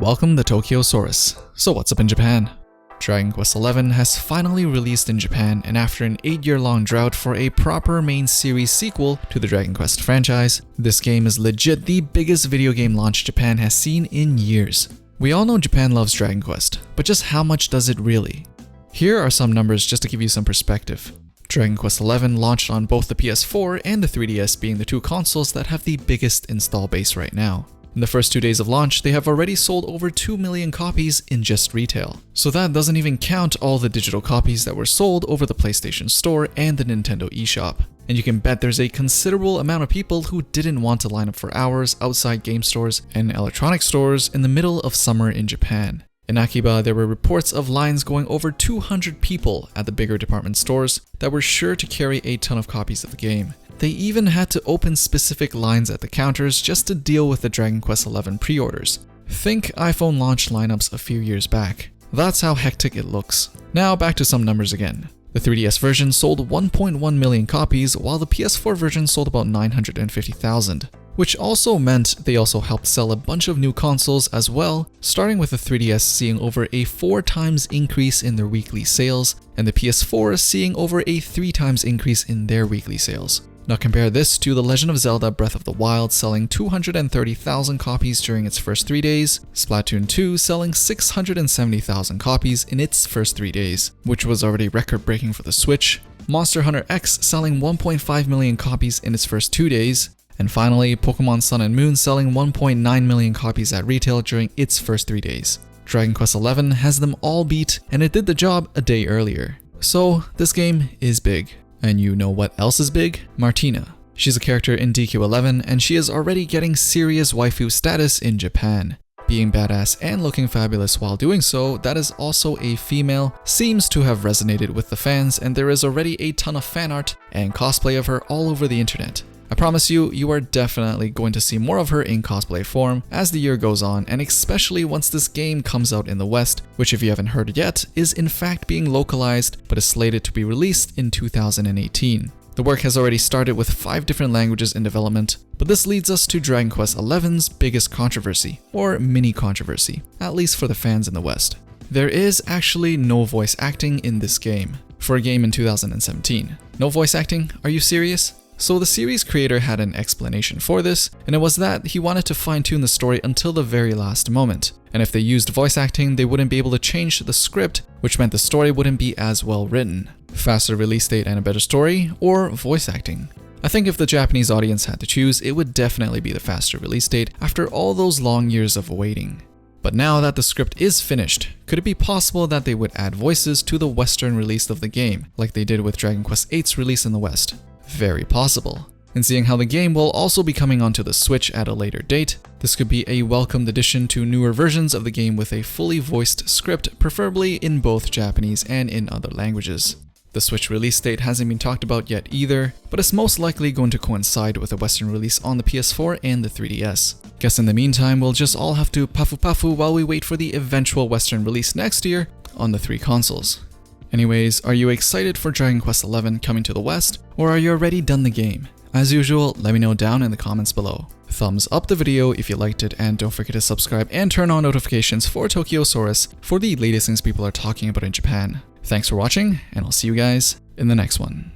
Welcome to Tokyosaurus. So what's up in Japan? Dragon Quest XI has finally released in Japan, and after an 8-year-long drought for a proper main series sequel to the Dragon Quest franchise, this game is legit the biggest video game launch Japan has seen in years. We all know Japan loves Dragon Quest, but just how much does it really? Here are some numbers just to give you some perspective. Dragon Quest XI launched on both the PS4 and the 3DS, being the two consoles that have the biggest install base right now. In the first 2 days of launch, they have already sold over 2 million copies in just retail. So that doesn't even count all the digital copies that were sold over the PlayStation Store and the Nintendo eShop. And you can bet there's a considerable amount of people who didn't want to line up for hours outside game stores and electronic stores in the middle of summer in Japan. In Akiba, there were reports of lines going over 200 people at the bigger department stores that were sure to carry a ton of copies of the game. They even had to open specific lines at the counters just to deal with the Dragon Quest XI pre-orders. Think iPhone launch lineups a few years back. That's how hectic it looks. Now back to some numbers again. The 3DS version sold 1.1 million copies, while the PS4 version sold about 950,000. Which also meant they also helped sell a bunch of new consoles as well, starting with the 3DS seeing over a 4 times increase in their weekly sales, and the PS4 seeing over a 3 times increase in their weekly sales. Now compare this to The Legend of Zelda Breath of the Wild selling 230,000 copies during its first 3 days, SPLATOON 2 selling 670,000 copies in its first 3 days, which was already record-breaking for the Switch, Monster Hunter X selling 1.5 million copies in its first 2 days, and finally Pokemon Sun and Moon selling 1.9 million copies at retail during its first 3 days. Dragon Quest XI has them all beat, and it did the job a day earlier. So this game is big. And you know what else is big? Martina. She's a character in DQ11, and she is already getting serious waifu status in Japan. Being badass and looking fabulous while doing so, that is also a female, seems to have resonated with the fans, and there is already a ton of fan art and cosplay of her all over the internet. I promise you, you are definitely going to see more of her in cosplay form as the year goes on, and especially once this game comes out in the West, which if you haven't heard yet, is in fact being localized but is slated to be released in 2018. The work has already started with 5 different languages in development, but this leads us to Dragon Quest XI's biggest controversy, or mini controversy, at least for the fans in the West. There is actually no voice acting in this game, for a game in 2017. No voice acting? Are you serious? So the series creator had an explanation for this, and it was that he wanted to fine-tune the story until the very last moment. And if they used voice acting, they wouldn't be able to change the script, which meant the story wouldn't be as well written. Faster release date and a better story, or voice acting. I think if the Japanese audience had to choose, it would definitely be the faster release date after all those long years of waiting. But now that the script is finished, could it be possible that they would add voices to the Western release of the game, like they did with Dragon Quest VIII's release in the West? Very possible. And seeing how the game will also be coming onto the Switch at a later date, this could be a welcomed addition to newer versions of the game with a fully voiced script, preferably in both Japanese and in other languages. The Switch release date hasn't been talked about yet either, but it's most likely going to coincide with a Western release on the PS4 and the 3DS. Guess in the meantime, we'll just all have to pafu while we wait for the eventual Western release next year on the 3 consoles. Anyways, are you excited for Dragon Quest XI coming to the West, or are you already done the game? As usual, let me know down in the comments below. Thumbs up the video if you liked it, and don't forget to subscribe and turn on notifications for Tokyosaurus for the latest things people are talking about in Japan. Thanks for watching, and I'll see you guys in the next one.